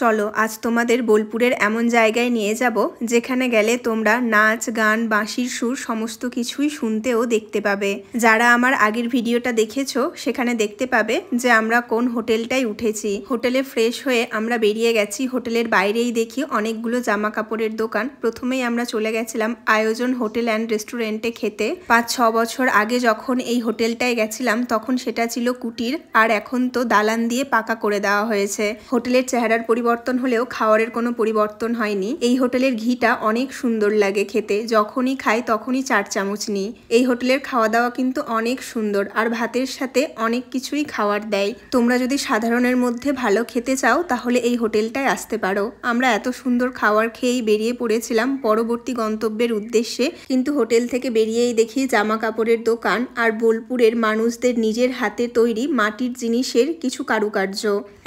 চলো আজ তোমাদের বোলপুরের এমন জায়গায় নিয়ে যাব যেখানে গেলে তোমরা নাচ গান বাঁশির সুর সমস্ত কিছুই শুনতে ও দেখতে পাবে। যারা আমার আগের ভিডিওটা দেখেছো সেখানে দেখতে পাবে যে আমরা কোন হোটেলটায় উঠেছি। হোটেলে ফ্রেশ হয়ে আমরা বেরিয়ে গেছি। হোটেলের বাইরেই দেখি অনেকগুলো জামা কাপড়ের দোকান। প্রথমেই আমরা চলে গেছিলাম আয়োজন হোটেল অ্যান্ড রেস্টুরেন্টে খেতে। 5-6 বছর আগে যখন এই হোটেলটায় গেছিলাম তখন সেটা ছিল কুটির, আর এখন তো দালান দিয়ে পাকা করে দেওয়া হয়েছে। হোটেলের চেহারার পরিবর্তন হলেও খাওয়ারের কোনো পরিবর্তন হয়নি। এই হোটেলের ঘিটা অনেক সুন্দর লাগে খেতে, যখনই খাই তখনই 4 চামচ নিই। এই হোটেলের খাওয়া দাওয়া কিন্তু অনেক সুন্দর, আর ভাতের সাথে অনেক কিছুই খাওয়ার দেয়। তোমরা যদি সাধারণের মধ্যে ভালো খেতে চাও তাহলে এই হোটেলটায় আসতে পারো। আমরা এত সুন্দর খাবার খেয়েই বেরিয়ে পড়েছিলাম পরবর্তী গন্তব্যের উদ্দেশ্যে, কিন্তু হোটেল থেকে বেরিয়েই দেখি জামা কাপড়ের দোকান আর বোলপুরের মানুষদের নিজের হাতে তৈরি মাটির জিনিসের কিছু কারুকার্য।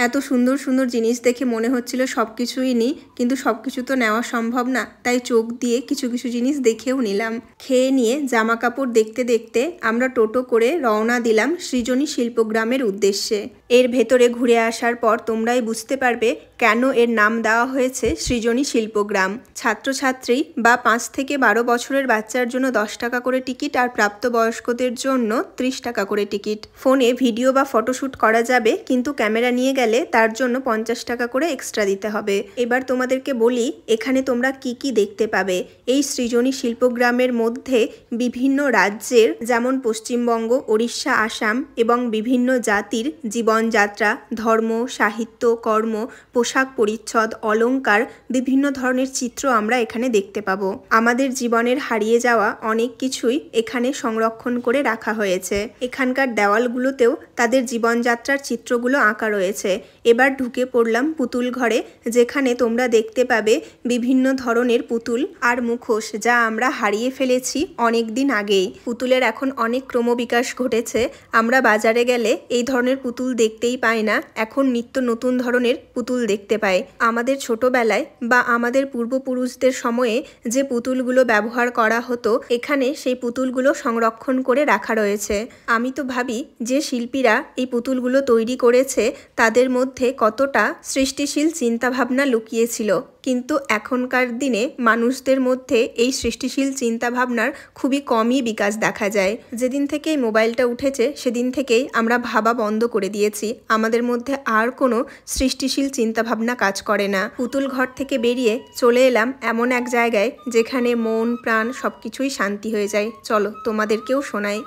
এত সুন্দর সুন্দর জিনিস দেখে মনে হচ্ছিল সবকিছুই নিই, কিন্তু সবকিছু তো নেওয়া সম্ভব না, তাই চোখ দিয়ে কিছু কিছু জিনিস দেখেও নিলাম। খেয়ে নিয়ে জামা কাপড় দেখতে দেখতে আমরা টোটো করে রওনা দিলাম সৃজনী শিল্পগ্রামের উদ্দেশ্যে। এর ভেতরে ঘুরে আসার পর তোমরাই বুঝতে পারবে কেন এর নাম দেওয়া হয়েছে সৃজনী শিল্পগ্রাম। ছাত্রছাত্রী বা 5 থেকে 12 বছরের বাচ্চার জন্য 10 টাকা করে টিকিট, আর প্রাপ্তবয়স্কদের জন্য 30 টাকা করে টিকিট। ফোনে ভিডিও বা ফটোশ্যুট করা যাবে, কিন্তু ক্যামেরা নিয়ে গেলে তার জন্য 50 টাকা করে এক্সট্রা দিতে হবে। এবার তোমাদেরকে বলি এখানে তোমরা কি কি দেখতে পাবে। এই সৃজনী শিল্পগ্রামের মধ্যে বিভিন্ন রাজ্যের, যেমন পশ্চিমবঙ্গ, ওড়িশা, আসাম এবং বিভিন্ন জাতির জীবনযাত্রা, ধর্ম, সাহিত্য, কর্ম, পোশাক পরিচ্ছদ, অলংকার, বিভিন্ন ধরনের চিত্র আমরা এখানে দেখতে পাবো। আমাদের জীবনের হারিয়ে যাওয়া অনেক কিছুই এখানে সংরক্ষণ করে রাখা হয়েছে। এখানকার দেওয়ালগুলোতেও তাদের জীবনযাত্রার চিত্রগুলো আঁকা রয়েছে। এবার ঢুকে পড়লাম পুতুল ঘরে, যেখানে তোমরা দেখতে পাবে বিভিন্ন ধরনের পুতুল আর মুখোশ, যা আমরা হারিয়ে ফেলেছি অনেক দিন আগেই। পুতুলের এখন অনেক ক্রমবিকাশ ঘটেছে। আমরা বাজারে গেলে এই ধরনের পুতুল দেখতেই পাই না, এখন নিত্য নতুন ধরনের পুতুল দেখতে পাই। আমাদের ছোটবেলায় বা আমাদের পূর্বপুরুষদের সময়ে যে পুতুলগুলো ব্যবহার করা হতো, এখানে সেই পুতুলগুলো সংরক্ষণ করে রাখা রয়েছে। আমি তো ভাবি যে শিল্পীরা এই পুতুলগুলো তৈরি করেছে তাদের মধ্যে কতটা সৃষ্টিশীল চিন্তাভাবনা লুকিয়েছিল, কিন্তু এখনকার দিনে মানুষদের মধ্যে এই সৃষ্টিশীল চিন্তাভাবনার খুবই কমই বিকাশ দেখা যায়। যেদিন থেকে এই মোবাইলটা উঠেছে সেদিন থেকেই আমরা ভাবা বন্ধ করে দিয়েছি। আমাদের মধ্যে আর কোনো সৃষ্টিশীল চিন্তাভাবনা কাজ করে না। পুতুল ঘর থেকে বেরিয়ে চলে এলাম এমন এক জায়গায় যেখানে মন প্রাণ সবকিছুই শান্তি হয়ে যায়। চলো তোমাদেরকেও শোনাই।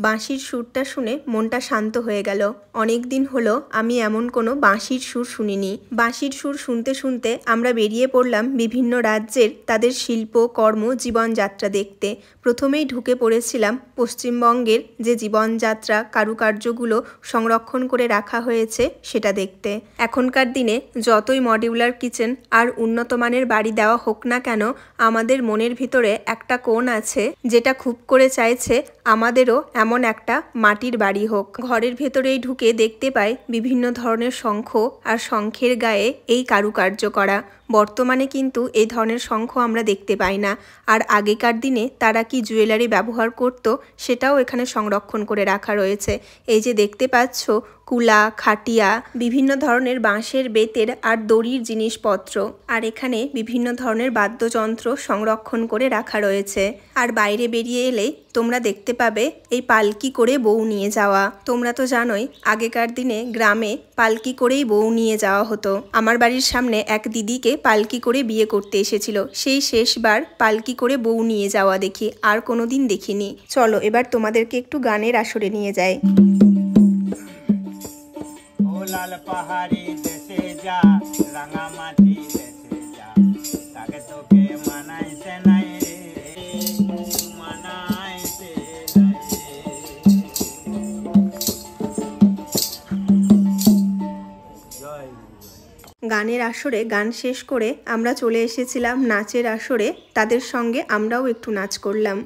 বাঁশির সুরটা শুনে মনটা শান্ত হয়ে গেল। অনেক দিন হলো আমি এমন কোনো বাঁশির সুর শুনিনি। বাঁশির সুর শুনতে শুনতে আমরা বেরিয়ে পড়লাম বিভিন্ন রাজ্যের তাদের শিল্প, কর্ম, জীবনযাত্রা দেখতে। প্রথমেই ঢুকে পড়েছিলাম পশ্চিমবঙ্গের যে জীবনযাত্রা কারুকার্যগুলো সংরক্ষণ করে রাখা হয়েছে সেটা দেখতে। এখনকার দিনে যতই মডিউলার কিচেন আর উন্নত মানের বাড়ি দেওয়া হোক না কেন, আমাদের মনের ভিতরে একটা কোণ আছে যেটা খুব করে চাইছে আমাদেরও এমন একটা মাটির বাড়ি হোক। ঘরের ভেতরেই ঢুকে দেখতে পাই বিভিন্ন ধরনের শঙ্খ, আর শঙ্খের গায়ে এই কারুকার্য করা। বর্তমানে কিন্তু এই ধরনের শঙ্খ আমরা দেখতে পাই না, আর আগেকার দিনে তারা কি জুয়েলারি ব্যবহার করত সেটাও এখানে সংরক্ষণ করে রাখা রয়েছে। এই যে দেখতে পাচ্ছ কুলা, খাটিয়া, বিভিন্ন ধরনের বাঁশের বেতের আর দড়ির জিনিসপত্র, আর এখানে বিভিন্ন ধরনের বাদ্যযন্ত্র সংরক্ষণ করে রাখা রয়েছে। আর বাইরে বেরিয়ে এলেই তোমরা দেখতে পাবে এই পালকি করে বউ নিয়ে যাওয়া। তোমরা তো জানোই আগেকার দিনে গ্রামে পালকি করেই বউ নিয়ে যাওয়া হতো। আমার বাড়ির সামনে এক দিদিকে পালকি করে বিয়ে করতে এসেছিল, সেই শেষবার পালকি করে বউ নিয়ে যাওয়া দেখি, আর কোনোদিন দেখিনি। চলো এবার তোমাদেরকে একটু গানের আসরে নিয়ে যাই। লাল পাহাড়ি দেশে যা রাঙামাটি দেশে যা তাকে তোকে মানাইছে নাই রে মানাইছে নাই জয় গানের আসরে গান শেষ করে আমরা চলে এসেছিলাম নাচের আসরে। তাদের সঙ্গে আমরাও একটু নাচ করলাম।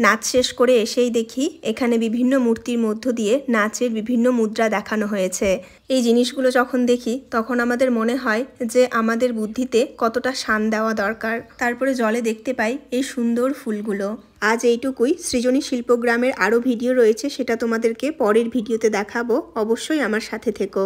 নাচ শেষ করে এসেই দেখি এখানে বিভিন্ন মূর্তির মধ্য দিয়ে নাচের বিভিন্ন মুদ্রা দেখানো হয়েছে। এই জিনিসগুলো যখন দেখি তখন আমাদের মনে হয় যে আমাদের বুদ্ধিতে কতটা শান দেওয়া দরকার। তারপরে জলে দেখতে পাই এই সুন্দর ফুলগুলো। আজ এইটুকুই। সৃজনী শিল্পগ্রামের আরও ভিডিও রয়েছে, সেটা তোমাদেরকে পরের ভিডিওতে দেখাবো। অবশ্যই আমার সাথে থেকো।